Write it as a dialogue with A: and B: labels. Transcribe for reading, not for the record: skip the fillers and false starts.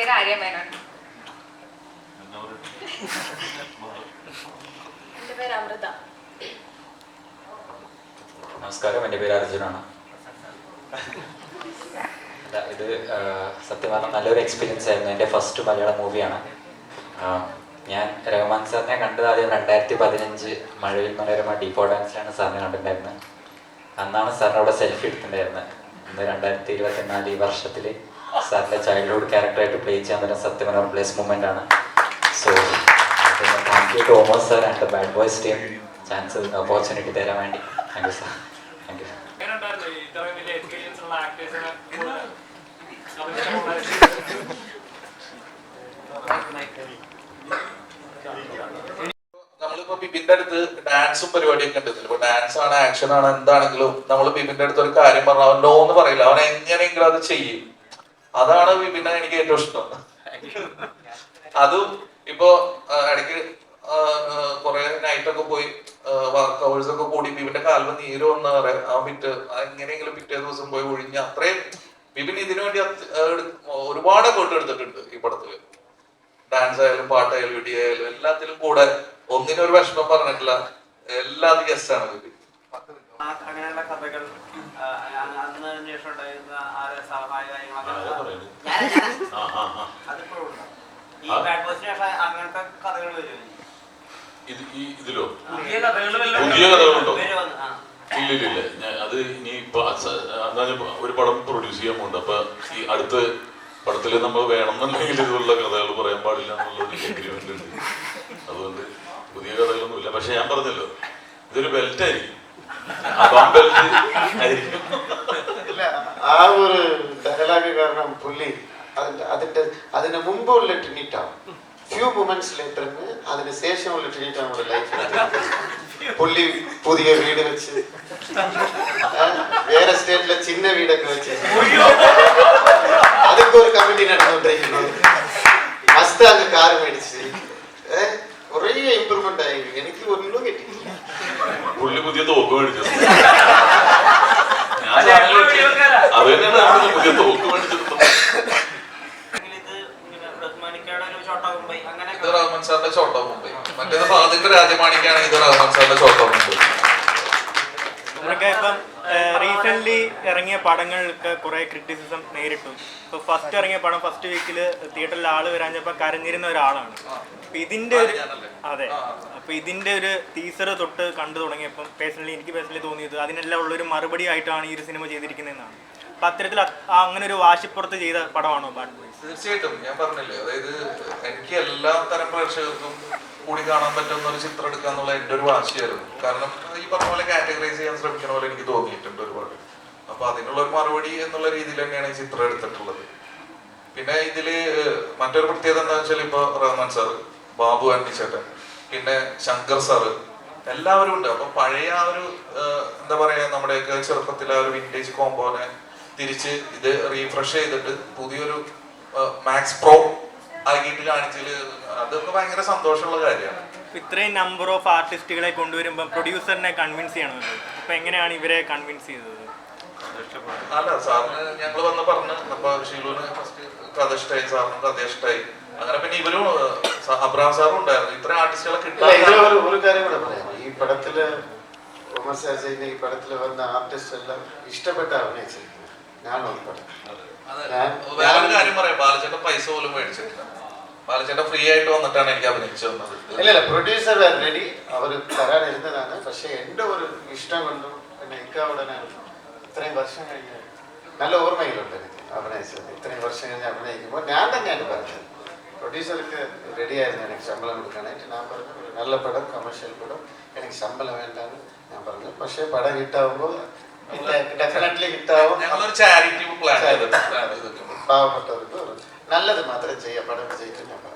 A: പേര് ആര്യ മേനോൻ.
B: എൻ്റെ പേര് അമൃത.
C: നമസ്കാരം, എൻ്റെ പേര് അർജുനാണ്. ഇത് സത്യം പറഞ്ഞാൽ നല്ലൊരു എക്സ്പീരിയൻസ് ആയിരുന്നു. എൻ്റെ ഫസ്റ്റ് മലയാളം മൂവിയാണ്. ഞാൻ റഹ്മാൻ സാറിനെ കണ്ടത് ആദ്യം 2015 മഴവിൽ മനോരമ ഡീപ്പോ ഡാൻസിലാണ് സാറിനെ കണ്ടിട്ടുണ്ടായിരുന്നത്. അന്നാണ് സാറിന് അവിടെ സെൽഫി എടുത്തിട്ടുണ്ടായിരുന്നത്. ഇന്ന് 2024 ഈ വർഷത്തിൽ സാറിൻ്റെ ചൈൽഡ്ഹുഡ് ക്യാരക്ടറായിട്ട് പ്ലേ ചെയ്യാൻ തന്നെ സത്യം പറഞ്ഞ പ്ലേസ് മൂമെൻ്റ് ആണ്. So thank you to Omar sir and the bad boys team chance opportunity തരാൻ വേണ്ടി. Thank you sir. Thank you.
D: നമ്മളിപ്പോ ബിബിന്റെ അടുത്ത് ഡാൻസും പരിപാടിയൊക്കെ ഉണ്ട്. ഇപ്പൊ ഡാൻസ് ആണ്, ആക്ഷൻ ആണ്, എന്താണെങ്കിലും നമ്മൾ ബിബിന്റെ അടുത്ത് ഒരു കാര്യം പറഞ്ഞാൽ അവൻ നോ എന്ന് പറയില്ല. അവൻ എങ്ങനെയെങ്കിലും അത് ചെയ്യും. അതാണ് ബിബിനെ എനിക്ക് ഏറ്റവും ഇഷ്ടം. അതും ഇപ്പൊ ഇടയ്ക്ക് കുറെ നൈറ്റൊക്കെ പോയി വർക്ക് അവേഴ്സ് ഒക്കെ കൂടി ബിബിന്റെ കാലിന് നീര് വന്ന ആ എങ്ങനെയെങ്കിലും പിറ്റേ ദിവസം പോയി ഒഴിഞ്ഞ അത്രയും ബിബിൻ ഇതിനു വേണ്ടി ഒരുപാട് എഫേർട്ട് എടുത്തിട്ടുണ്ട് ഈ പടത്തില്. ഡാൻസ് ആയാലും പാട്ടായാലും വീഡിയോ ആയാലും എല്ലാത്തിലും കൂടെ ഒന്നിനൊരു വിഷമം പറഞ്ഞിട്ടില്ല. എല്ലാതും ഗസ്റ്റ് ആണ് ബിബിൻ.
E: അങ്ങനെയുള്ള കഥകൾ അങ്ങനത്തെ കഥകൾ വരും.
F: ഇതിലോ പുതിയ കഥകളുണ്ടോ? ഇല്ലില്ല. അത് ഇനി ഒരു പടം പ്രൊഡ്യൂസ് ചെയ്യാൻ പോകുന്നുണ്ട്. അപ്പൊ ഈ അടുത്ത പടത്തില് നമ്മൾ വേണമെന്നുണ്ടെങ്കിൽ ഇതുള്ള കഥകൾ പറയാൻ പാടില്ല എന്നുള്ളൊരു എഗ്രിമെന്റ് ഉണ്ട്. അതുകൊണ്ട് പുതിയ കഥകളൊന്നുമില്ല. പക്ഷെ ഞാൻ പറഞ്ഞല്ലോ, ഇതൊരു ബെൽറ്റ് ആയിരിക്കും.
G: ആ ഒരു ഡയലോഗ് കാരണം പുള്ളി അതിന്റെ മുമ്പുള്ള ട്രിനിറ്റാണ്. ഫ്യൂ മൊമെന്റ്സ് ലേറ്ററിന് അതിന് ശേഷമുള്ള ട്രിനിറ്റാണ് ലൈഫ്. പുള്ളി പുതിയ വീട് വെച്ച് വേറെ സ്റ്റേറ്റിലെ ചിന്ന വീടൊക്കെ വെച്ച് അതൊക്കെ ഒരു കമ്മിറ്റി നടന്നുകൊണ്ടിരിക്കുന്നത്. മസ്ത് അങ്ങ് കാർ മേടിച്ച് കുറേ ഇമ്പ്രൂവ്മെന്റ് ആയി. എനിക്ക് ഒന്നും കിട്ടിയില്ല.
F: പുള്ളി പുതിയ തോക്ക് മേടിച്ചു. പുതിയ തോക്ക് മേടിച്ചത്
D: ഇത് റഹ്മാൻ സാറിന്റെ ചോട്ടാ മുംബൈ. മറ്റേത് ഫാദിന്റെ രാജമാണിക്കാണെങ്കിൽ ഇത് റഹ്മാൻ സാറിന്റെ ചോട്ടാ മുംബൈ.
H: നമ്മളൊക്കെ ഇപ്പം റീസെന്റ് ഇറങ്ങിയ പടങ്ങൾക്ക് കുറെ ക്രിറ്റിസിസം നേരിട്ടു. ഇപ്പൊ ഫസ്റ്റ് ഇറങ്ങിയ പടം ഫസ്റ്റ് വീക്കിൽ തിയേറ്ററിൽ ആള് വരാഞ്ഞപ്പോ കരഞ്ഞിരുന്ന ഒരാളാണ്. അപ്പൊ ഇതിന്റെ ഒരു ടീസർ തൊട്ട് കണ്ടു തുടങ്ങിയപ്പം എനിക്ക് പേഴ്സണലി തോന്നിയത് അതിനെല്ലാം ഉള്ളൊരു മറുപടി ആയിട്ടാണ് ഈ ഒരു സിനിമ ചെയ്തിരിക്കുന്നതെന്നാണ്. അപ്പൊ അത്തരത്തിൽ അങ്ങനെ ഒരു വാശിപ്പുറത്ത് ചെയ്ത പടമാണോ ബാഡ് ബോയ്സ്?
D: തീർച്ചയായിട്ടും. ഞാൻ പറഞ്ഞില്ലേ, അതായത് എനിക്ക് എല്ലാ തരം പ്രേക്ഷകർക്കും കൂടി കാണാൻ പറ്റുന്ന ഒരു ചിത്രം എടുക്കുക എന്നുള്ള എൻ്റെ ഒരു വാശിയായിരുന്നു. കാരണം ഈ പറഞ്ഞ പോലെ കാറ്റഗറൈസ് ചെയ്യാൻ ശ്രമിക്കുന്ന പോലെ എനിക്ക് തോന്നിയിട്ടുണ്ട് ഒരുപാട്. അപ്പൊ അതിനുള്ള ഒരു മറുപടി എന്നുള്ള രീതിയിൽ തന്നെയാണ് ഈ ചിത്രം എടുത്തിട്ടുള്ളത്. പിന്നെ ഇതില് മറ്റൊരു പ്രത്യേകത എന്താ വെച്ചാൽ ഇപ്പൊ റഹ്മാൻ സാറ്, ബാബു അന്നിച്ചേട്ടൻ, പിന്നെ ശങ്കർ സാറ് എല്ലാവരും ഉണ്ട്. അപ്പൊ പഴയ ആ ഒരു എന്താ പറയാ നമ്മുടെയൊക്കെ ചെറുപ്പത്തിലെ ആ ഒരു വിന്റേജ് കോമ്പോനെ തിരിച്ച് ഇത് റീഫ്രഷ് ചെയ്തിട്ട് പുതിയൊരു മാക്സ് പ്രോ ആക്കിയിട്ട് കാണിച്ചതിൽ അതൊക്കെ ഭയങ്കര സന്തോഷമുള്ള കാര്യമാണ്.
H: ഇത്രയും നമ്പർ ഓഫ് ആർട്ടിസ്റ്റുകളെ കൊണ്ടുവരുമ്പോൾ പ്രൊഡ്യൂസറിനെ കൺവിൻസ് ചെയ്യണമല്ലോ. അപ്പൊ എങ്ങനെയാണ് ഇവരെ കൺവിൻസ് ചെയ്തത്?
D: അല്ല, സാറിന് ഞങ്ങൾ വന്ന് പറഞ്ഞ് അപ്പൊ ഷീലുവിന് ഫസ്റ്റ് കഥ ഇഷ്ടമായി, സാറിന് കഥ ഇഷ്ടമായി. അങ്ങനെ പിന്നെ ഇവരും അബ്രഹാം സാറും ഉണ്ടായിരുന്നു. ഇത്രയും ആർട്ടിസ്റ്റുകളെ കിട്ടാൻ
G: ഒരു കാര്യം കൂടെ പറയാം. ഈ പടത്തില് ഈ പടത്തില് വന്ന ആർട്ടിസ്റ്റ് എല്ലാം ഇഷ്ടപ്പെട്ട അഭിനയിച്ചിരിക്കുന്നത്. ഞാൻ
D: വേറൊരു കാര്യം പറയാം, ബാലചേട്ടൻ പൈസ പോലും മേടിച്ചിട്ടില്ല. ബാലചേട്ടൻ ഫ്രീ ആയിട്ട് വന്നിട്ടാണ് എനിക്ക് അഭിനയിച്ചു തന്നത്.
G: ഇല്ല, പ്രൊഡ്യൂസർ റെഡി, അവർ തരാനിരുന്നതാണ്. പക്ഷെ എൻ്റെ ഒരു ഇഷ്ടം കൊണ്ടും പിന്നെ ഉടനെ ഇത്രയും വർഷം കഴിഞ്ഞ് നല്ല ഓർമ്മയിലുണ്ട് എനിക്ക് അഭിനയിച്ചത്. ഇത്രയും വർഷം കഴിഞ്ഞ് അഭിനയിക്കുമ്പോൾ ഞാൻ തന്നെയാണ് പറഞ്ഞത്. പ്രൊഡ്യൂസർക്ക് റെഡിയായിരുന്നു എനിക്ക് ശമ്പളം കൊടുക്കാനായിട്ട്. ഞാൻ പറഞ്ഞു നല്ല പടം, കമേഴ്ഷ്യൽ പടം, എനിക്ക് ശമ്പളം വേണ്ടാന്ന് ഞാൻ പറഞ്ഞു. പക്ഷെ പടം ഹിറ്റാവുമ്പോൾ ഡെഫിനറ്റ്ലി ഹിറ്റാവും.
D: ഞങ്ങളൊരു ചാരിറ്റി പ്ലാൻ
G: പാവപ്പെട്ടവർക്ക് നല്ലത് മാത്രം ചെയ്യാം, പടം വിജയിക്കും ഞാൻ പറഞ്ഞു.